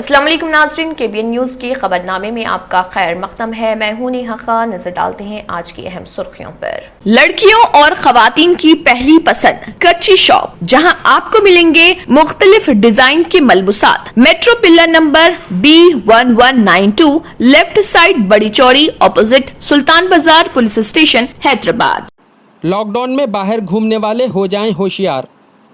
अस्सलाम वालेकुम नाज़रीन, KBN न्यूज़ के खबरनामे में आपका खैर मक़दम है। मैं हूं नेहा खान। नजर डालते हैं आज की अहम सुर्खियों पर। लड़कियों और खवातीन की पहली पसंद कच्ची शॉप, जहां आपको मिलेंगे मुख्तलिफ डिजाइन के मलबूसात। Metro pillar number B1192, left side बड़ी चौड़ी, ऑपोजिट सुल्तान बाजार पुलिस स्टेशन, हैदराबाद। लॉकडाउन में बाहर घूमने वाले हो जाएं होशियार।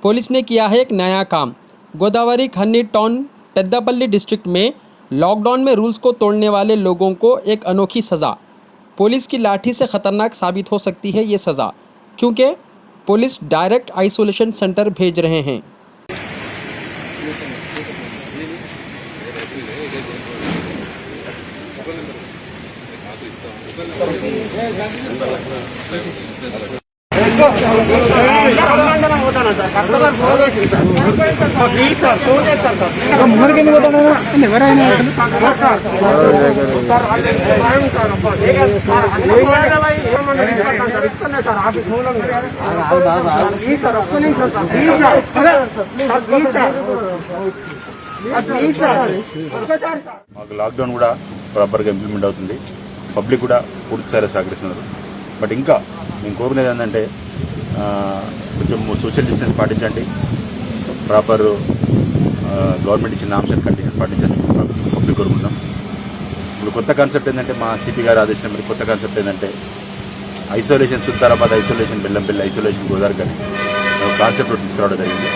पुलिस ने किया है एक नया काम। गोदावरी खन्नी टाउन पेद्दापल्ली डिस्ट्रिक्ट में लॉकडाउन में रूल्स को तोड़ने वाले लोगों को एक अनोखी सज़ा। पुलिस की लाठी से ख़तरनाक साबित हो सकती है ये सज़ा, क्योंकि पुलिस डायरेक्ट आइसोलेशन सेंटर भेज रहे हैं। మాకు లాక్డౌన్ కూడా ప్రాపర్గా ఇంప్లిమెంట్ అవుతుంది. పబ్లిక్ కూడా పూర్తి స్థాయిలో సహకరిస్తున్నారు. బట్ ఇంకా నేను కోరుకునేది ఏంటంటే కొంచెం సోషల్ డిస్టెన్స్ పాటించండి, ప్రాపర్ గవర్నమెంట్ ఇచ్చిన నామ్స్ అండ్ కండిషన్ పాటించండి పబ్లిక్ కోరుకుంటున్నాం. ఇప్పుడు కొత్త కాన్సెప్ట్ ఏంటంటే మా సిపి గారు ఆదేశం మరి కొత్త కాన్సెప్ట్ ఏంటంటే isolation Sultanabad, isolation Bellampalli, isolation Godavarikhani concept తీసుకురావడం జరిగింది.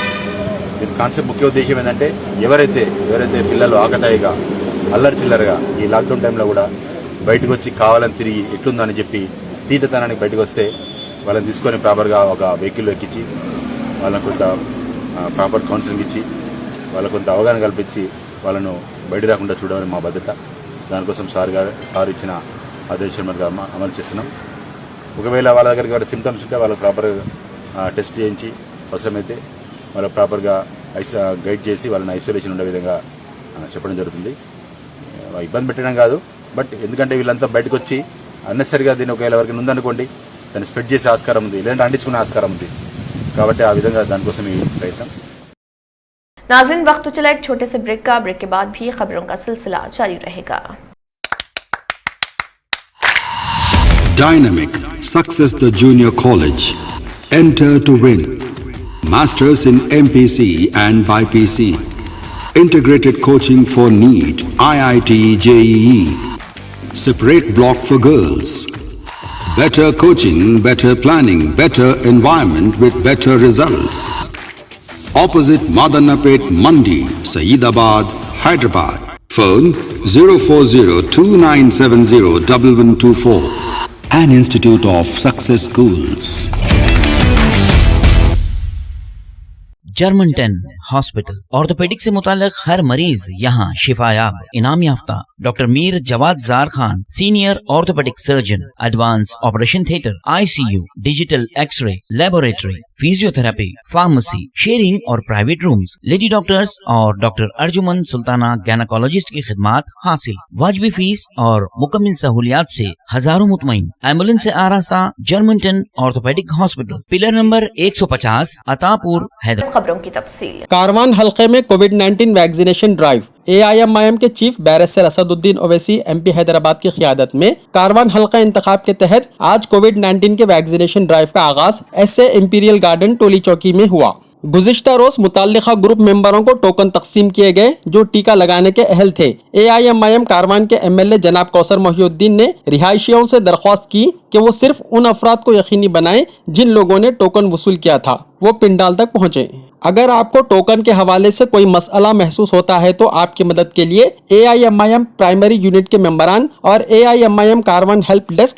దీని కాన్సెప్ట్ ముఖ్య ఉద్దేశం ఏంటంటే ఎవరైతే పిల్లలు ఆకతాయిగా అల్లరి చిల్లరగా ఈ లాక్డౌన్ టైంలో కూడా బయటకు వచ్చి కావాలని తిరిగి ఎట్లుందని చెప్పి తీటతనానికి బయటకు వస్తే వాళ్ళని తీసుకొని ప్రాపర్గా ఒక వెహికల్లో ఎక్కించి వాళ్ళని కొంత ప్రాపర్ కౌన్సిలింగ్ ఇచ్చి వాళ్ళకు కొంత అవగాహన కల్పించి వాళ్ళను బయట రాకుండా చూడమని మా బాధ్యత. దానికోసం సార్ ఇచ్చిన ఆదేశం మనకు అమలు చేస్తున్నాం. ఒకవేళ వాళ్ళ దగ్గరికి వాళ్ళ సిమ్టమ్స్ ఉంటే వాళ్ళకి ప్రాపర్గా టెస్ట్ చేయించి అవసరమైతే వాళ్ళకి ప్రాపర్గా గైడ్ చేసి వాళ్ళని ఐసోలేషన్ ఉండే విధంగా చెప్పడం జరుగుతుంది. ఇబ్బంది పెట్టడం కాదు, బట్ ఎందుకంటే వీళ్ళంతా బయటకు వచ్చి అన్నెసరిగా దీన్ని ఒకవేళ ఎవరికి ఉందనుకోండి దాన్ని స్ప్రెడ్ చేసే ఆస్కారం ఉంది, లేదంటే అంటించుకునే ఆస్కారం ఉంది. కాబట్టి ఆ విధంగా దానికోసం ఈ ప్రయత్నం. नाज़रीन, वक्त तो चला एक छोटे से ब्रेक का। ब्रेक के बाद भी खबरों का सिलसिला जारी रहेगा। Dynamic Success the Junior College. Enter to win. Masters in MPC and BPC. Integrated coaching for NEET, IIT, JEE. Separate block for girls. Better coaching, better planning, better environment with better results. Opposite Madannapet Mandi, Saeedabad, Hyderabad. Phone 04029701124. An Institute of Success Schools. German 10 hospital orthopaedic से मुताल्लिक हर मरीज यहाँ शिफायाब। इनाम याफ्ता doctor Mir Jawad Zar Khan, senior orthopaedic surgeon, advance operation theatre, ICU, digital x ray, laboratory, physiotherapy, pharmacy, sharing और private rooms, lady doctors और डॉक्टर अर्जुमन सुल्ताना गैनाकोलॉजिस्ट की खिदमात हासिल। वाजिबी फीस और मुकम्मल सहूलियात से हजारों मुतमईन। एम्बुलेंस से आरास्ता German 10 orthopaedic hospital, pillar number 150, Attapur, Hyderabad. की तफसील। कारवान हल्के में कोविड-19 वैक्सीनेशन ड्राइव। AIMIM के chief barrister Asaduddin Owaisi MP Hyderabad की क़ियादत में कारवान हल्का इंतखाब के तहत आज कोविड-19 के वैक्सीनेशन ड्राइव का आगाज SA इंपीरियल गार्डन टोली चौकी में हुआ। गुज़िश्ता रोज मुताल्लिका ग्रुप मेंबरों को टोकन तकसीम किए गए जो टीका लगाने के अहल थे। AIMIM कारवान के MLA जनाब कौसर मोहिउद्दीन ने रिहायशियों से दरख्वास्त की कि वो सिर्फ उन अफराद को यकीनी बनाएं जिन लोगों ने टोकन वसूल किया था वो पिंडाल तक पहुँचे। अगर आपको टोकन के हवाले से कोई मसला महसूस होता है तो आपकी मदद के लिए AIMIM प्राइमरी यूनिट के मेंबरान और AIMIM Karwan help desk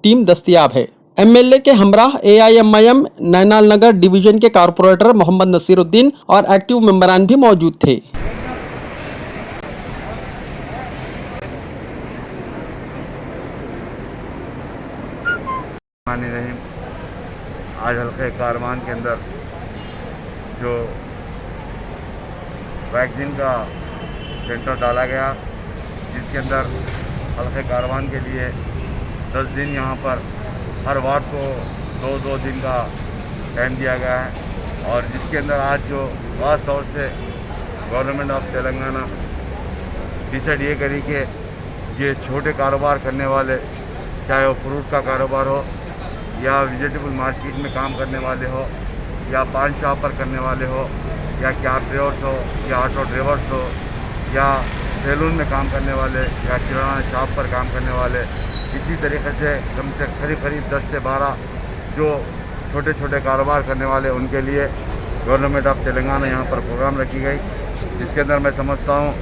team दस्तियाब है। MLA के हमराह AIMIM नैनाल नगर डिवीजन के कारपोरेटर मोहम्मद नसीरुद्दीन और एक्टिव मेंबरान भी मौजूद थे। आज हल्के कारवान के अंदर जो वैक्सीन का सेंटर डाला गया, जिसके अंदर हल्के कारवान के लिए 10 दिन यहाँ पर हर वार्ड को 2-2 दिन का टाइम दिया गया है। और जिसके अंदर आज जो खास तौर से गवर्नमेंट ऑफ तेलंगाना डिसाइड ये करी कि ये छोटे कारोबार करने वाले, चाहे वो फ्रूट का कारोबार हो या वेजिटेबल मार्केट में काम करने वाले हो या पान शॉप पर करने वाले हो या कैब ड्राइवर्स हो या ऑटो ड्राइवर्स हो या सैलून में काम करने वाले या किराना शॉप पर काम करने वाले, इसी तरीके से कम से करीब 10 से 12 जो छोटे छोटे कारोबार करने वाले उनके लिए गवर्नमेंट ऑफ तेलंगाना यहाँ पर प्रोग्राम रखी गई, जिसके अंदर मैं समझता हूँ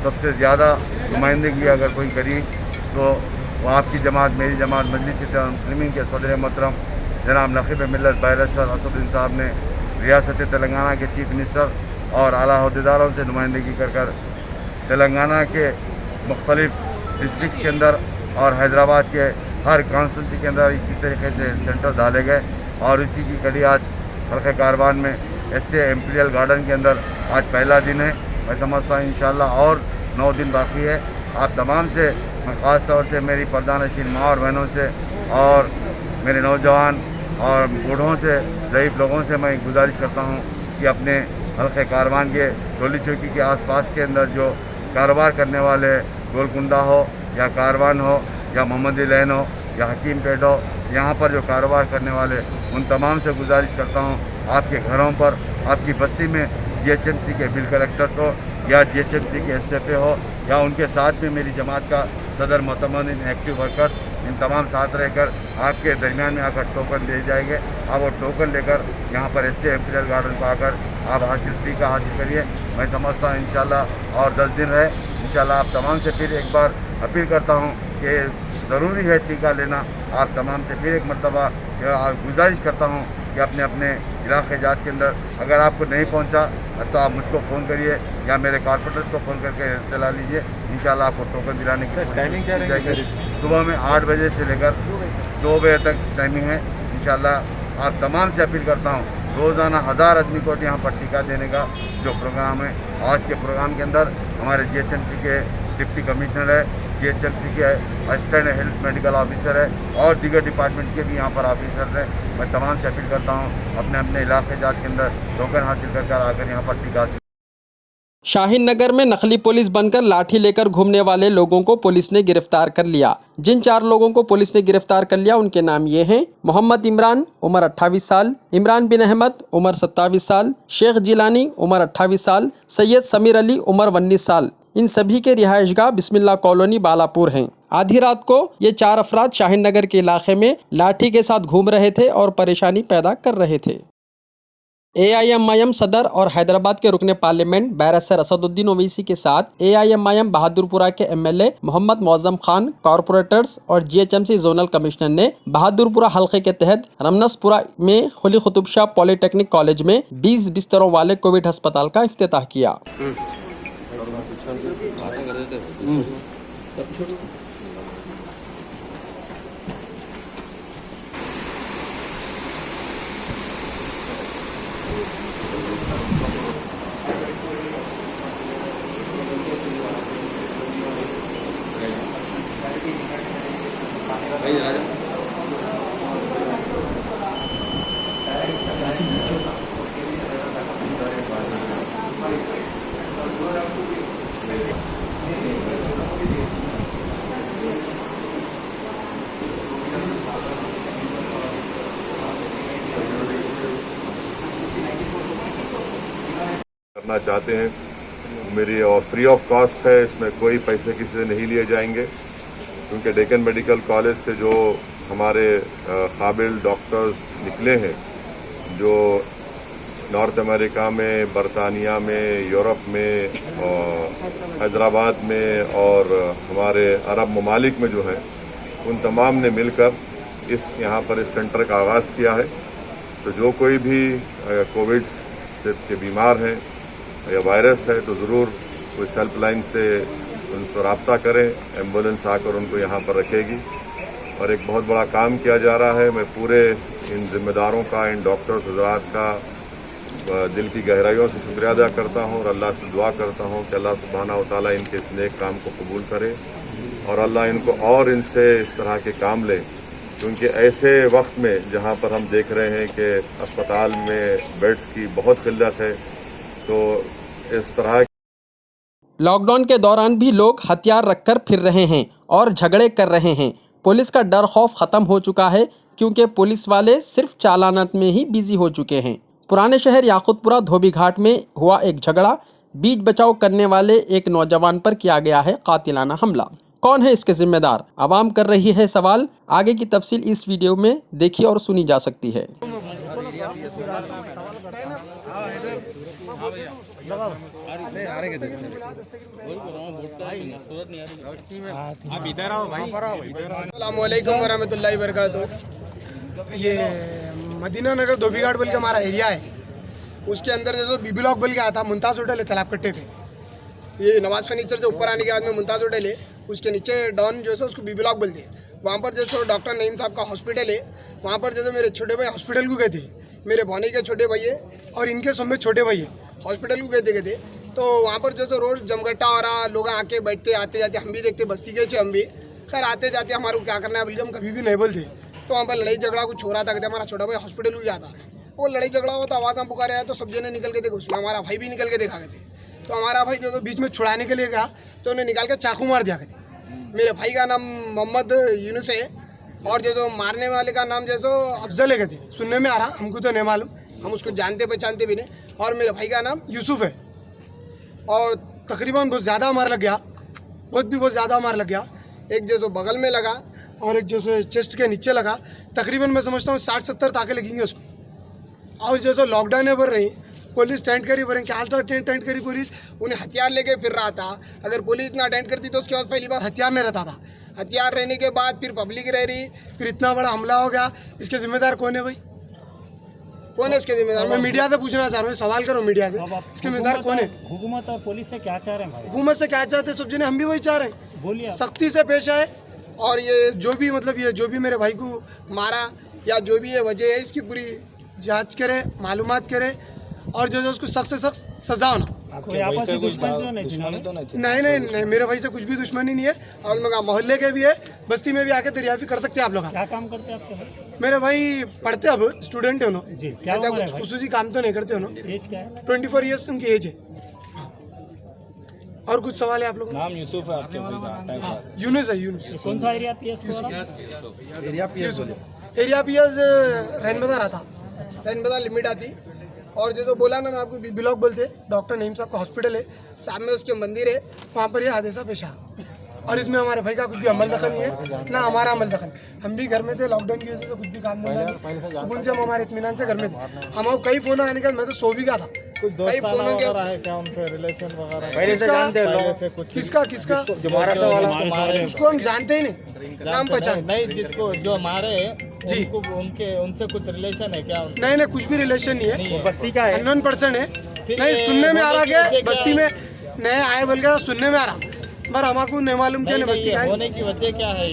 सबसे ज़्यादा नुमाइंदगी अगर कोई करी तो वो आपकी जमात, मेरी जमात मजलिस-ए-मुस्लिमीन के सदर मोहतरम जनाब नक़ीब मिल्लत बैरिस्टर असदुद्दीन साहब ने रियासत तेलंगाना के चीफ मिनिस्टर और आला अहदेदारों से नुमाइंदगी कर तेलंगाना के मुख्तलिफ डिस्ट्रिक्ट के अंदर और हैदराबाद के हर कॉन्स्टिट्यूंसी के अंदर इसी तरीके से सेंटर डाले गए और इसी की कड़ी आज हल्के कारवान में ऐसे एम्पीरियल गार्डन के अंदर आज पहला दिन है। मैं समझता हूँ इंशाल्लाह और 9 दिन बाकी है। आप तमाम से मैं ख़ास तौर से मेरी प्रधानशील माँ और बहनों से और मेरे नौजवान और बूढ़ों से, ज़ईफ़ लोगों से मैं गुजारिश करता हूँ कि अपने हल्के कारवान के डोली चौकी के आसपास के अंदर जो कारोबार करने वाले, गोलकुंडा हो या कारवान हो या मोहम्मदी लैन हो या हकीम पेट हो, यहाँ पर जो कारोबार करने वाले उन तमाम से गुजारिश करता हूँ आपके घरों पर, आपकी बस्ती में GHMC के बिल कलेक्टर्स हो या GHMC के SFA हो या उनके साथ में मेरी जमात का सदर मोतमदीन एक्टिव वर्कर, इन तमाम साथ रहकर आपके दरमियान में आकर टोकन दे जाएंगे। आप वो टोकन लेकर यहाँ पर ऐसे एम्पीरियल गार्डन को आकर आप टीका हासिल करिए। मैं समझता हूँ इंशाल्लाह और 10 दिन रहे, इंशाल्लाह आप तमाम से फिर एक बार अपील करता हूँ कि ज़रूरी है टीका लेना। आप तमाम से फिर एक मरतबा गुजारिश करता हूँ कि अपने अपने इलाके जात के अंदर अगर आपको नहीं पहुँचा तो आप मुझको फ़ोन करिए या मेरे कॉर्पोरेटर्स को फ़ोन करके इत्तला लीजिए। इंशाल्लाह आपको टोकन दिलाने की टाइमिंग क्या रहेगी? सुबह में 8 बजे से लेकर 2 बजे तक टाइमिंग है। इंशाल्लाह आप तमाम से अपील करता हूँ रोज़ाना 1000 आदमी को यहाँ पर टीका देने का जो प्रोग्राम है। आज के प्रोग्राम के अंदर हमारे GHMC के डिप्टी कमिश्नर है, GHMC के असिस्टेंट हेल्थ मेडिकल ऑफिसर है और दीगर डिपार्टमेंट के भी यहाँ पर ऑफिसर हैं। मैं तमाम से अपील करता हूँ अपने अपने इलाके जात के अंदर टोकन हासिल कर आकर यहाँ पर टीका हासिल। शाहीन नगर में नकली पुलिस बनकर लाठी लेकर घूमने वाले लोगों को पुलिस ने गिरफ्तार कर लिया। जिन 4 लोगों को पुलिस ने गिरफ्तार कर लिया उनके नाम ये हैं: मोहम्मद इमरान उम्र 28 साल, इमरान बिन अहमद उम्र 27 साल, शेख जिलानी उम्र 28 साल, सैयद समीर अली उम्र 19 साल। इन सभी के रिहायशगाह बिस्मिल्लाह कॉलोनी बालापुर हैं। आधी रात को ये 4 अफराद शाहीन नगर के इलाके में लाठी के साथ घूम रहे थे और परेशानी पैदा कर रहे थे। AIMIM सदर और हैदराबाद के रुकने पार्लियामेंट बैरिस्टर असदुद्दीन ओवैसी के साथ AIMIM बहादुरपुरा के MLA मोहम्मद मौजम खान, कॉरपोरेटर्स और GHMC जोनल कमिश्नर ने बहादुरपुरा हल्के के तहत रमनसपुरा में खुली कुतुब शाह पॉलिटेक्निक कॉलेज में 20 बिस्तरों वाले कोविड अस्पताल का इफ्तिताह किया। करना चाहते हैं मेरी और फ्री ऑफ कॉस्ट है, इसमें कोई पैसे किसी से नहीं लिए जाएंगे, क्योंकि डेक्कन मेडिकल कॉलेज से जो हमारे काबिल डॉक्टर्स निकले हैं जो नॉर्थ अमेरिका में, बरतानिया में, यूरोप में, हैदराबाद में और हमारे अरब ममालिक में जो है, उन तमाम ने मिलकर यहाँ पर इस सेंटर का आगाज़ किया है। तो जो कोई भी कोविड से के बीमार हैं या वायरस है तो ज़रूर उस हेल्पलाइन से उनसे रब्ता करें, एम्बुलेंस आकर उनको यहाँ पर रखेगी। और एक बहुत बड़ा काम किया जा रहा है। मैं पूरे इन जिम्मेदारों का, इन डॉक्टर्स हजरात का दिल की गहराइयों से शुक्रिया अदा करता हूँ और अल्लाह से दुआ करता हूँ कि अल्लाह सुब्हानहू व तआला इनके इस नेक काम को कबूल करे और अल्लाह इनको और इनसे इस तरह के काम ले, क्योंकि ऐसे वक्त में जहाँ पर हम देख रहे हैं कि अस्पताल में बेड्स की बहुत किल्लत है, तो इस तरह लॉकडाउन के दौरान भी लोग हथियार रखकर फिर रहे हैं और झगड़े कर रहे हैं। पुलिस का डर खौफ खत्म हो चुका है क्योंकि पुलिस वाले सिर्फ चालानात में ही बिजी हो चुके हैं। पुराने शहर याकूतपुरा धोबी घाट में हुआ एक झगड़ा, बीच बचाव करने वाले एक नौजवान पर किया गया है कातिलाना हमला। कौन है इसके जिम्मेदार? आवाम कर रही है सवाल। आगे की तफसील इस वीडियो में देखिए और सुनी जा सकती है। अस्सलामुअलैकुम वरहमतुल्लाहि वबरकातुहू। ये मदीना नगर धोबी घाट बोल के हमारा एरिया है, उसके अंदर जो बी ब्लॉक बोल के आता मुमताज़ होटल है तालाब कट्टे पे। ये नवाज फर्नीचर से ऊपर आने के बाद में मुमताज़ होटल है, उसके नीचे डॉन जो है उसको बी ब्लॉक बोलते हैं। वहाँ पर जैसे डॉक्टर नईम साहब का हॉस्पिटल है, वहाँ पर जैसे मेरे छोटे भाई हॉस्पिटल को गए थे, मेरे भौनी के छोटे भाई है और इनके सब में छोटे भाई है, हॉस्पिटल को गए थे। तो वहाँ पर जैसे रोज़ जमघट्टा हो रहा, लोग आके बैठते आते जाते, हम भी देखते, बस्ती के थे हम भी। खैर आते जाते हमारे को क्या करना है बोल के हम कभी भी नहीं बोलते। तो वहाँ पर लड़ाई झगड़ा कुछ हो रहा था, कहते हमारा छोटा भाई हॉस्पिटल को जाता, वो लड़ाई झगड़ा हुआ तो आवाज़ में पुकारे आया तो सब जने निकल के देखो, उसमें हमारा भाई भी निकल के देखा करते। तो हमारा भाई जो बीच में छुड़ाने के लिए गया तो उन्हें निकाल के चाकू मार दिया करते। मेरे भाई का नाम मोहम्मद यूनुस है और जो मारने वाले का नाम जैसो अफजल है कहते, सुनने में आ रहा, हमको तो नहीं मालूम, हम उसको जानते पहचानते भी नहीं। और मेरे भाई का नाम यूसुफ है और तकरीबन बहुत ज़्यादा मार लग गया, बहुत ज़्यादा मार लग गया। एक जो बगल में लगा और एक जो चेस्ट के नीचे लगा, तकरीबन मैं समझता हूँ 60-70 टाके लगेंगे उसको। और जो लॉकडाउन है बढ़ रही, पुलिस टेंट करी बोलें क्या हाल टेंट करी पुलिस, उन्हें हथियार लेके फिर रहा था। अगर पुलिस इतना अटेंड करती तो उसके बाद पहली बार हथियार नहीं रहता था। हथियार रहने के बाद फिर पब्लिक रह रही, फिर इतना बड़ा हमला हो गया। इसके जिम्मेदार कौन है भाई? कौन है इसके जिम्मेदार? मैं मीडिया से पूछना चाह रहा हूँ, सवाल करो मीडिया से, इसके जिम्मेदार कौन है? हुकूमत और पुलिस से क्या चाह रहे हैं भाई? हुकूमत से क्या चाहते हैं सब जने, हम भी वही चाह रहे हैं, बोलिए। सख्ती से पेश आए और ये जो भी मतलब ये जो भी मेरे भाई को मारा या जो भी ये वजह है, इसकी पूरी जांच करे, मालूमात करे और जो उसको सख्त से सख्त सजा होना। कोई आपस में दुश्मनी तो नहीं? नहीं, मेरे भाई से कुछ भी दुश्मनी नहीं है और लोग मोहल्ले के भी है, बस्ती में भी आके दरियाफी कर सकते हैं आप लोग। क्या काम करते हैं आपके भाई? मेरे भाई पढ़ते, अब स्टूडेंट है उन्होंने, जी, क्या उम्र है कुछ भाई? खुसूसी काम तो नहीं करते उन्होंने। एज क्या है? 24 ईयर्स उनकी एज है। और कुछ सवाल है आप लोगों? नाम यूसुफ है आपके भाई का? यूनुस है, यूनुस। कौन सा एरिया पीएस? एरिया पीएस रैनबदा रहा था, रैनबदा लिमिट आती। और जो बोला ना मैं आपको बी ब्लॉक बोलते, डॉक्टर नईम साहब का हॉस्पिटल है, सामने उसके मंदिर है, वहाँ पर ये हादसा पेशा। और इसमें हमारे भाई का कुछ भी अमल दखल नहीं है, ना हमारा अमल दखल। हम भी घर में थे, लॉकडाउन की वजह से कुछ भी काम धंधा नहीं, सुकून से हम हमारे इत्मीनान से घर में थे। हम कई फोन आने के, मैं तो सो भी गया था, कई फोनों के। किसका उसको हम जानते ही नहीं, नाम पहचान नहीं। जिसको जो मारे जी, उनसे कुछ रिलेशन है क्या? नहीं, कुछ भी रिलेशन नहीं है, बस्ती का है, अननोन पर्सन है। नहीं, सुनने में आ रहा कि बस्ती में नए आए बोल के सुनने में आ रहा, पर हमारे नहीं मालूम क्या बस्ती का होने की वजह क्या है?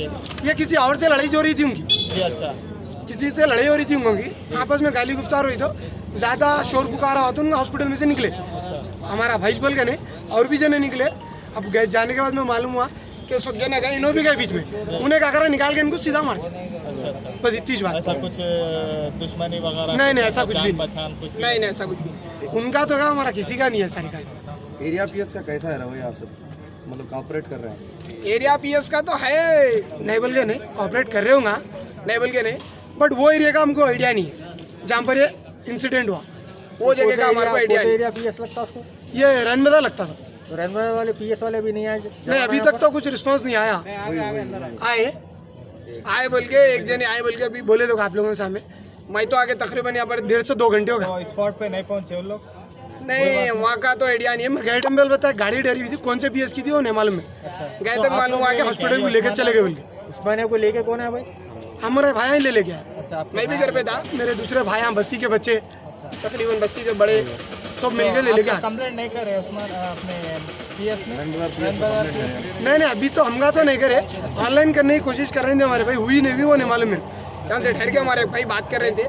ये किसी और से लड़ाई हो रही थी उनकी। जी, अच्छा। किसी से लड़ाई हो रही थी उनकी, आपस में गाली गुफ्तार हुई, तो ज़्यादा शोर पुकारा हो तो उनका हॉस्पिटल में से निकले। हमारा भाई बोल के नहीं, और भी जने निकले। अब गए जाने के बाद में मालूम हुआ कि सब जने गए, इन्हों भी गए बीच में, उन्हें क्या करा, निकाल के इनको सीधा मार दिया। बस इतनी बात। ऐसा कुछ दुश्मनी वगैरह? नहीं, ऐसा कुछ भी नहीं। ऐसा कुछ भी उनका तो क्या, हमारा किसी का नहीं है। सारी का एरिया पीएस का कैसा है रवैया? आप सब मतलब कॉपरेट कर रहे हैं? एरिया पीएस का तो है, नहीं बोल के नहीं कॉपरेट कर रहे होंगे, नहीं बोल के नहीं, बट वो एरिया का हमको आइडिया नहीं है जहाँ पर ये इंसिडेंट हुआ, वो जगह का हमारे को आइडिया नहीं। एरिया पीएस लगता उसको? ये रैनबदा लगता था। तो रैनबदा वाले पीएस वाले भी नहीं आए? नहीं, अभी तक तो कुछ रिस्पांस नहीं आया। आए बोल के, एक जने आए बोल के अभी बोले लोग आप लोगों के सामने। मैं तो आगे तकरीबन यहाँ पर 1.5 से 2 घंटे हो गए। स्पॉट पे नहीं पहुंचे उन लोग? नहीं, वहाँ का तो आइडिया नहीं है। मैं गए टाइम बताया, गाड़ी डरी हुई थी, कौन से पीएस की थी वो नहीं मालूम है। गए तक मालूम हुआ कि हॉस्पिटल को लेकर चले गए बोल के। उस बने को लेके कौन है भाई? हमारे भाई ले गया। अच्छा, मैं भी घर पे था, मेरे दूसरे भाई यहाँ बस्ती के बच्चे, तकरीबन बस्ती के बड़े सब मिलकर ले गया। कंप्लेंट नहीं कर रहे उसमें अपने पीएस में? नहीं, अभी तो हमका तो नहीं करे, ऑनलाइन करने की कोशिश कर रहे थे हमारे भाई, हुई नहीं हुई वो नहीं मालूम मेरे। यहाँ से ठहर के हमारे भाई बात कर रहे थे,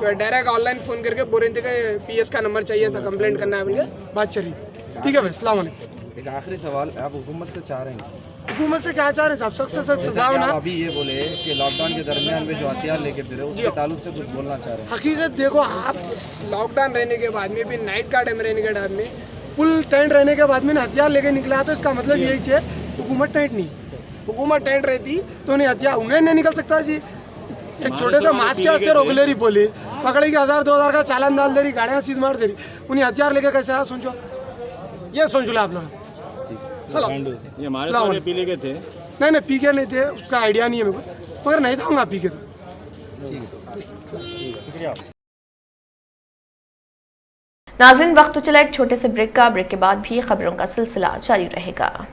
डायरेक्ट ऑनलाइन फ़ोन करके बोल रहे थे कि पीएस का नंबर चाहिए, ऐसा कंप्लेंट करना है बोल के बात चल रही। ठीक है भाई, अस्सलाम वालेकुम। एक आखिरी सवाल, आप हुकूमत से चाह रहे हैं? हुकूमत से क्या चाह रहे हैं साहब? सख्त से सख्त सजा होना। अभी ये बोले कि लॉकडाउन के दरमियान में जो हथियार लेके फिरे उसके ताल्लुक से कुछ बोलना चाह रहे हैं? हकीकत देखो, आप लॉकडाउन रहने के बाद में भी नाइट का टाइम रहने के टाइम में फुल टेंट रहने के बाद में हथियार लेके निकला तो इसका मतलब यही है हुकूमत टेंट नहीं, हुकूमत टेंट रहती तो नहीं हथियार उन्हें नहीं निकल सकता जी। एक छोटे से मास्क के वास्ते रोक ले रही पुलिस, पकड़ेगी 1000-2000 का चालान डाल दे रही, गाड़ियाँ सीज मार दे रही, उन्हें हथियार लेके कैसे आया सोचो, ये सोच लो आप लोग। ये हमारे साथ पी लेके थे? नहीं पी के नहीं थे, उसका आइडिया नहीं है मेरे को, मगर नहीं था पी के तो। नाज़रीन वक्त तो चला एक छोटे से ब्रेक का, ब्रेक के बाद भी खबरों का सिलसिला जारी रहेगा।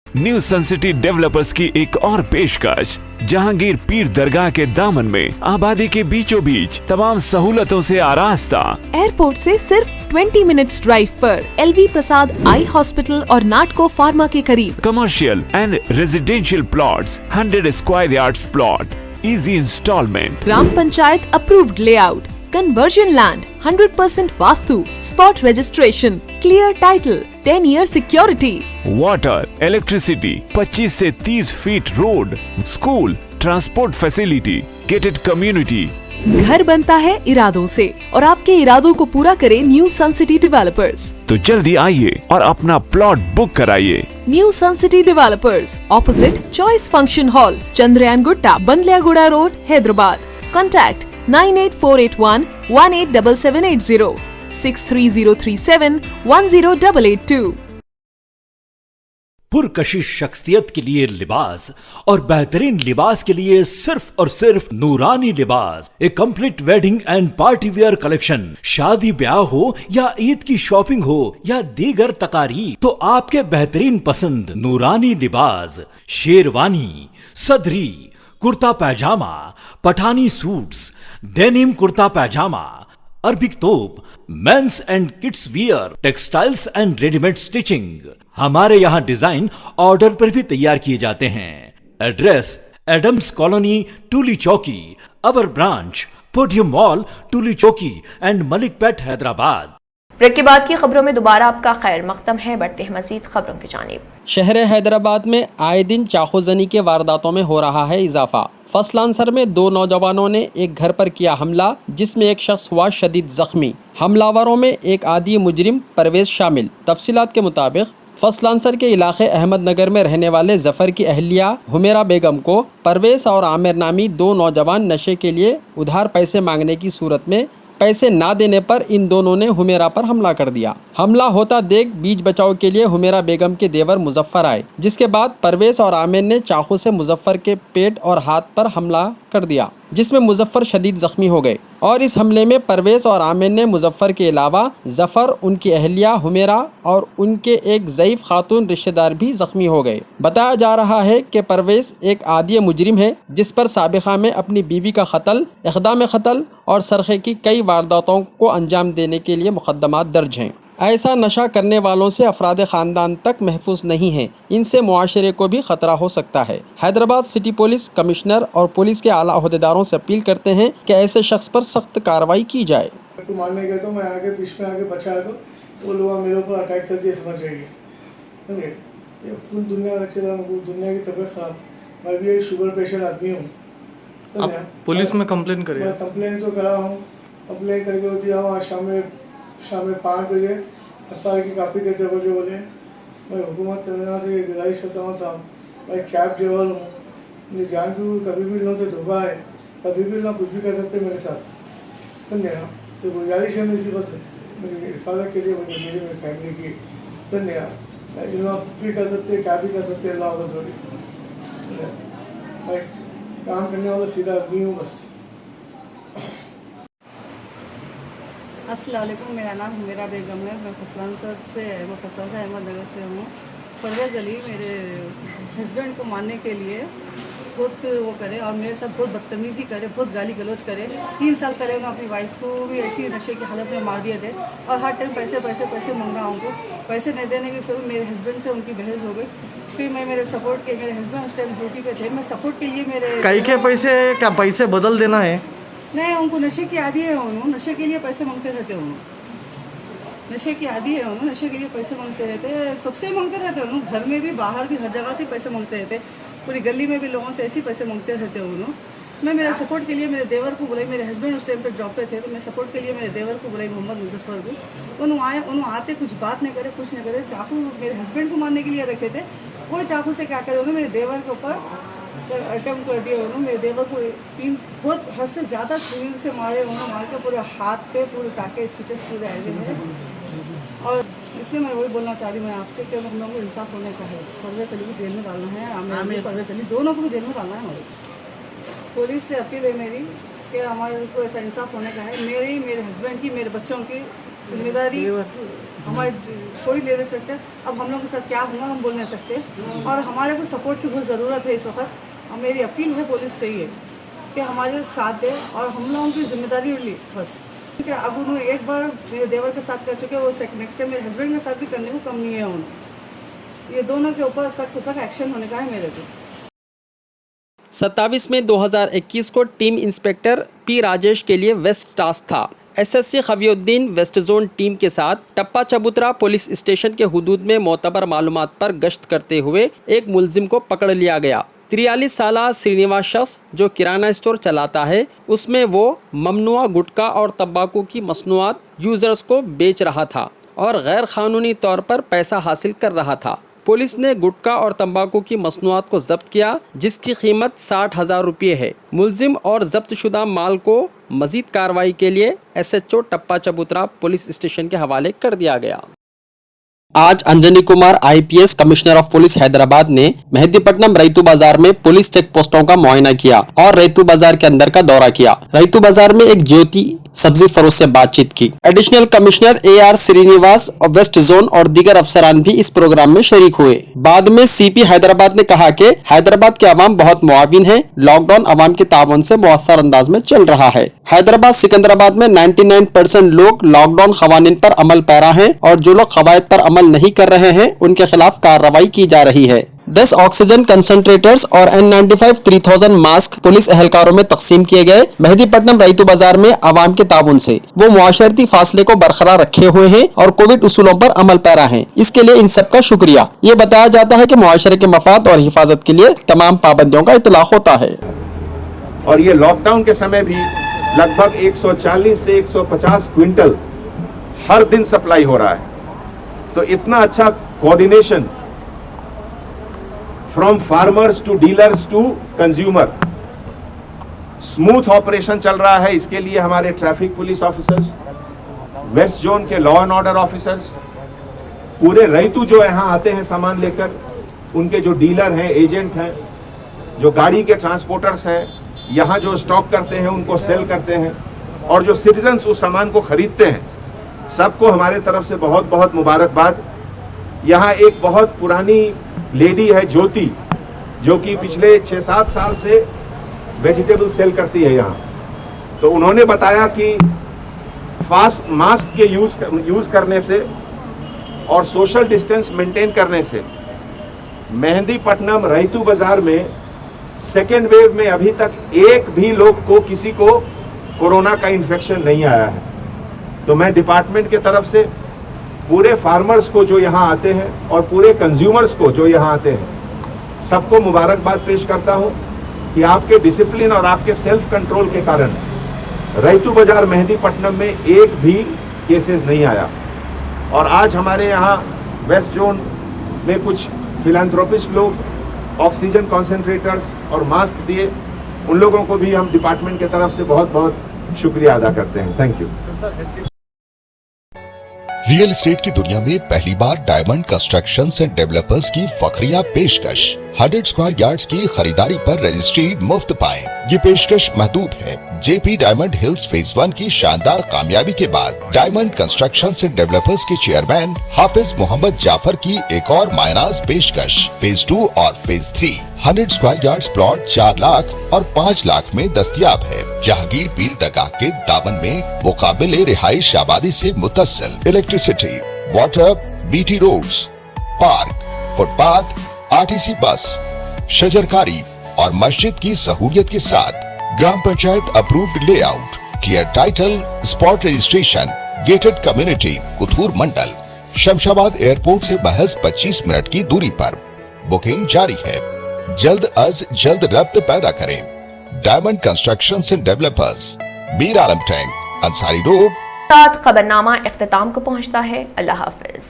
न्यू सन सिटी डेवलपर्स की एक और पेशकश, जहांगीर पीर दरगाह के दामन में आबादी के बीचों बीच तमाम सहूलतों से आरास्ता, एयरपोर्ट से सिर्फ 20 मिनट्स ड्राइव पर LV प्रसाद आई हॉस्पिटल और नाटको फार्मा के करीब। Commercial and residential plots, 100 square yards plot, easy installment, ग्राम panchayat approved layout, conversion land, 100% vastu, spot registration, clear title, 10 year security, water, electricity, 25 से 30 feet road, school, transport facility, gated community. घर बनता है इरादों से और आपके इरादों को पूरा करे न्यू सन सिटी डेवलपर्स। तो जल्दी आइए और अपना प्लॉट बुक कराइए। New sun city developers, opposite choice function hall, Chandrayan Gutta, Bandlaguda road, Hyderabad. Contact 98481 187780, 63037 10882। पुरकशिश शख्सियत के लिए लिबास और बेहतरीन लिबास के लिए सिर्फ और सिर्फ नूरानी लिबास, a complete wedding and party wear collection. शादी ब्याह हो या ईद की शॉपिंग हो या दीगर तकारीब, तो आपके बेहतरीन पसंद नूरानी Libas, sherwani, sadri, kurta pyjama, Pathani suits, denim kurta pyjama, Arabic thobe, men's and kids wear, textiles and readymade stitching. हमारे यहाँ डिजाइन ऑर्डर पर भी तैयार किए जाते हैं। एड्रेस एडम्स कॉलोनी, टूली चौकी। अवर ब्रांच पोडियम मॉल, टूली चौकी एंड मलिकपेट, हैदराबाद। ब्रेक के बाद की खबरों में दोबारा आपका खैर मकदम है। बढ़ते हैं मजीद खबरों की जानिब। शहर हैदराबाद में आए दिन चाकूजनी के वारदातों में हो रहा है इजाफा। फसलांसर में 2 नौजवानों ने एक घर पर किया हमला, जिसमें एक शख्स हुआ शदीद जख्मी। हमलावरों में एक आदी मुजरिम परवेज शामिल। तफसीलात के मुताबिक फसलांसर के इलाके अहमद नगर में रहने वाले जफर की अहलिया हुमेरा बेगम को परवेज और आमिर नामी 2 नौजवान नशे के लिए उधार पैसे मांगने की सूरत में पैसे ना देने पर इन दोनों ने हुमेरा पर हमला कर दिया। हमला होता देख बीच बचाव के लिए हुमेरा बेगम के देवर मुजफ्फर आए, जिसके बाद परवेज और आमिर ने चाकू से मुजफ्फर के पेट और हाथ पर हमला कर दिया, जिसमें मुजफ्फर शदीद जख्मी हो गए। और इस हमले में परवेज और आमिर ने मुजफ्फर के अलावा जफर, उनकी अहलिया हुमेरा और उनके एक ज़ईफ खातून रिश्तेदार भी जख्मी हो गए। बताया जा रहा है कि परवेज एक आदी मुजरिम है, जिस पर साबिका में अपनी बीवी का कत्ल, इक़दाम कत्ल और सरखे की कई वारदातों को अंजाम देने के लिए मुकदमात दर्ज हैं। ऐसा नशा करने वालों से अफराद ख़ानदान तक महफूज नहीं है, इनसे मुआशरे को भी ख़तरा हो सकता है। हैदराबाद सिटी पुलिस कमिश्नर और पुलिस के आला अहदेदारों से अपील करते हैं कि ऐसे शख्स पर सख्त कार्रवाई की जाए। तो मारने गए तो मैं आगे बीच में आगे बचाया तो वो लोग मेरे ऊपर अटैक कर दिए, समझ जाइए। समझे, ये फुल दुनिया चला, दुनिया की तबीयत ख़राब। मैं भी एक शुगर पेशेंट आदमी हूँ। आप पुलिस में कंप्लेन करिए? मैं कंप्लेन तो करा हूँ, कंप्लेन करके होती है। आज शाम में 5 बजे अफसार की काफ़ी देर से बोले मैं हुकूमत तेलंगाना से गुजारिश करता हूँ साहब, मैं कैब ड्राइवर हूँ, मुझे जान के कभी भी लोगों से धोखा है, कभी भी लोग कुछ भी कर सकते मेरे साथ। धन्यवाद। तो गुजारिश है मेरी बस मेरी हिफाजत के लिए, मेरी फैमिली की। धन्यवाद। लोग कुछ भी कर सकते, क्या भी कर सकते, अल्लाह का जोड़ी। मैं काम करने वाला सीधा आदमी हूँ बस। अस्सलाम वालेकुम, मेरा नाम हुमेरा बेगम है। मैं फसलांसर अहमद नगर से हूँ। परवेज़ अली मेरे हस्बैंड को मारने के लिए बहुत वो करे और मेरे साथ बहुत बदतमीज़ी करे, बहुत गाली गलौज करे। 3 साल पहले उन्होंने अपनी वाइफ को भी ऐसी नशे की हालत में मार दिए थे और हर टाइम पैसे मांग रहा उनको। पैसे नहीं देने के फिर मेरे हस्बैंड से उनकी बहस हो गई। फिर मैं मेरे सपोर्ट के, मेरे हस्बैंड उस टाइम ड्यूटी पे थे, मैं सपोर्ट के लिए मेरे कई के पैसे क्या पैसे बदल देना है? नहीं, उनको नशे की आदी है, उन्होंने नशे के लिए पैसे मांगते रहते। उन्होंने नशे की आदी है, उन्होंने नशे के लिए पैसे मांगते रहते, सबसे मांगते रहते। उन्होंने घर में भी बाहर भी हर जगह से पैसे मांगते रहते, पूरी गली में भी लोगों से ऐसे पैसे मांगते रहते। उन्होंने मैं मेरे सपोर्ट के लिए मेरे देवर को बुलाई, मेरे हस्बैंड उस टाइम पर जॉब पे थे, तो मैं सपोर्ट के लिए मेरे देवर को बुलाई, मोहम्मद मुजफ्फर को। उन्होंने आते कुछ बात नहीं करे, कुछ नहीं करे, चाकू मेरे हस्बैंड को मारने के लिए रखे थे। कोई चाकू से क्या करे, उन्होंने मेरे देवर के ऊपर अटेम्प्ट कर दिया। उन्होंने मेरे देवर को बहुत हद से ज़्यादा छुरी से मारे, उन्होंने मार के पूरे हाथ पे पूरे टाके स्टिचेस पूरे आए हुए हैं। और इसलिए मैं वही बोलना चाह रही हूँ मैं आपसे कि हम लोगों को इंसाफ होने का है। परवेज़ अली को जेल में डालना है, आमिर परवेज़ अली दोनों को भी जेल में डालना है। हमारी पुलिस से अपील है मेरी कि हमारे को ऐसा इंसाफ होने का है। मेरे हस्बैंड की, मेरे बच्चों की जिम्मेदारी हमारे कोई ले नहीं सकते। अब हम लोग के साथ क्या होगा हम बोल नहीं सकते, और हमारे को सपोर्ट की बहुत ज़रूरत है इस वक्त। और मेरी अपील है पुलिस से ये कि हमारे साथ दे और हम लोगों की जिम्मेदारी ली बस। ठीक है, अब उन्होंने एक बार मेरे देवर के साथ कर चुके, वो नेक्स्ट टाइम मेरे हस्बैंड के साथ भी करने को कम नहीं है। उन्होंने ये दोनों के ऊपर सख्त से सख्त एक्शन होने का है मेरे को। 27 मई 2021 को टीम इंस्पेक्टर पी राजेश के लिए वेस्ट टास्क था। एसएससी खवियुद्दीन वेस्ट जोन टीम के साथ टप्पा चबूतरा पुलिस स्टेशन के हुदूद में मोतबर मालूमात पर गश्त करते हुए एक मुलजिम को पकड़ लिया गया। 43 साला श्रीनिवास शख्स जो किराना स्टोर चलाता है, उसमें वो ममनुआ गुटखा और तंबाकू की मसनूआत यूजर्स को बेच रहा था और गैर कानूनी तौर पर पैसा हासिल कर रहा था। पुलिस ने गुटखा और तंबाकू की मसनूआत को जब्त किया, जिसकी कीमत 60,000 रुपये है। मुलजिम और जब्त शुदा माल को मजीद कार्रवाई के लिए SHO टप्पा चबूतरा पुलिस स्टेशन के हवाले कर दिया गया। आज Anjani Kumar IPS commissioner of police Hyderabad ने मेहदीपट्टनम रैतू बाजार में पुलिस चेक पोस्टों का मुआयना किया और रैतू बाजार के अंदर का दौरा किया। रैतू बाजार में एक ज्योति सब्जी फरोश से बातचीत की। एडिशनल कमिश्नर AR श्रीनिवास और वेस्ट जोन और दीगर अफसरान भी इस प्रोग्राम में शरीक हुए। बाद में CP हैदराबाद ने कहा कि हैदराबाद के अवाम बहुत मुआविन है, लॉकडाउन अवाम के ताउन से मुअस्सर अंदाज में चल रहा है। हैदराबाद सिकंदराबाद में 99% लोग लॉकडाउन क़वानीन पर अमल पैरा हैं और जो लोग कवायद पर अमल नहीं कर रहे हैं उनके खिलाफ कार्रवाई की जा रही है। 10 ऑक्सीजन कंसंट्रेटर्स और N95 3000 मास्क पुलिस एहलकारों में तकसीम किए गए। मेहदीपट्टनम रैतू बाजार में आवाम के ताउन से वो मुआशरती फासले को बरकरार रखे हुए हैं और कोविड उसूलों पर अमल पैरा हैं। इसके लिए इन सब का शुक्रिया। ये बताया जाता है कि मुआशरे के मफाद और हिफाजत के लिए तमाम पाबंदियों का इतलाक होता है। और ये लॉकडाउन के समय भी लगभग 140 से 150 क्विंटल हर दिन सप्लाई हो रहा है। तो इतना अच्छा coordination from farmers to dealers to consumer, smooth operation चल रहा है। इसके लिए हमारे traffic police officers, west zone के लॉ एंड ऑर्डर ऑफिसर्स, पूरे रैतू जो यहाँ आते हैं सामान लेकर, उनके जो डीलर हैं, एजेंट हैं, जो गाड़ी के ट्रांसपोर्टर्स हैं, यहाँ जो स्टॉक करते हैं उनको सेल करते हैं, और जो सिटीजन्स उस सामान को खरीदते हैं, सबको हमारे तरफ से बहुत बहुत मुबारकबाद। यहाँ एक बहुत पुरानी लेडी है ज्योति, जो कि पिछले 6-7 साल से वेजिटेबल सेल करती है यहाँ। तो उन्होंने बताया कि मास्क के यूज़ करने से और सोशल डिस्टेंस मेंटेन करने से मेहदीपट्टनम रैतू बाजार में सेकेंड वेव में अभी तक एक भी लोग को, किसी को कोरोना का इन्फेक्शन नहीं आया है। तो मैं डिपार्टमेंट के तरफ से पूरे फार्मर्स को जो यहाँ आते हैं और पूरे कंज्यूमर्स को जो यहाँ आते हैं, सबको मुबारकबाद पेश करता हूँ कि आपके डिसिप्लिन और आपके सेल्फ कंट्रोल के कारण रैतू बाजार मेहदीपट्टनम में एक भी केसेस नहीं आया। और आज हमारे यहाँ वेस्ट जोन में कुछ फिलैंथ्रोपिस्ट लोग ऑक्सीजन कॉन्सेंट्रेटर्स और मास्क दिए, उन लोगों को भी हम डिपार्टमेंट के तरफ से बहुत बहुत शुक्रिया अदा करते हैं। Thank you. रियल एस्टेट की दुनिया में पहली बार डायमंड कंस्ट्रक्शंस एंड डेवलपर्स की फखरिया पेशकश। 100 स्क्वायर यार्ड्स की खरीदारी पर रजिस्ट्री मुफ्त पाएं। ये पेशकश महदूद है। JP डायमंड हिल्स फेज 1 की शानदार कामयाबी के बाद डायमंड कंस्ट्रक्शंस एंड डेवलपर्स के चेयरमैन हाफिज मोहम्मद जाफर की एक और मायनाज पेशकश। फेज 2 और phase 3 100 square yards plot 4 lakh और 5 लाख में दस्तयाब है। जहांगीर पीर दरगाह के दामन में मुकाबिल रिहाइश आबादी से मुतस्सिल electricity, water, BT roads, park, footpath, RTC bus, शजरकारी और मस्जिद की सहूलियत के साथ ग्राम panchayat approved layout, clear title, spot registration, gated community, Kothur mandal, Shamshabad airport से महज 25 मिनट की दूरी पर। बुकिंग जारी है। जल्द अज जल्द रब्त पैदा करें। Diamond constructions and developers, Bir Alam tank, Ansari road. साथ खबरनामा इख्तिताम को पहुंचता है। अल्लाह हाफिज।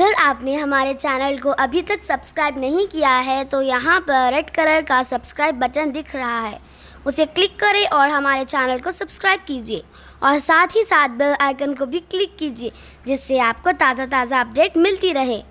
अगर आपने हमारे चैनल को अभी तक सब्सक्राइब नहीं किया है तो यहाँ पर रेड कलर का सब्सक्राइब बटन दिख रहा है, उसे क्लिक करें और हमारे चैनल को सब्सक्राइब कीजिए और साथ ही साथ बेल आइकन को भी क्लिक कीजिए, जिससे आपको ताज़ा अपडेट मिलती रहे।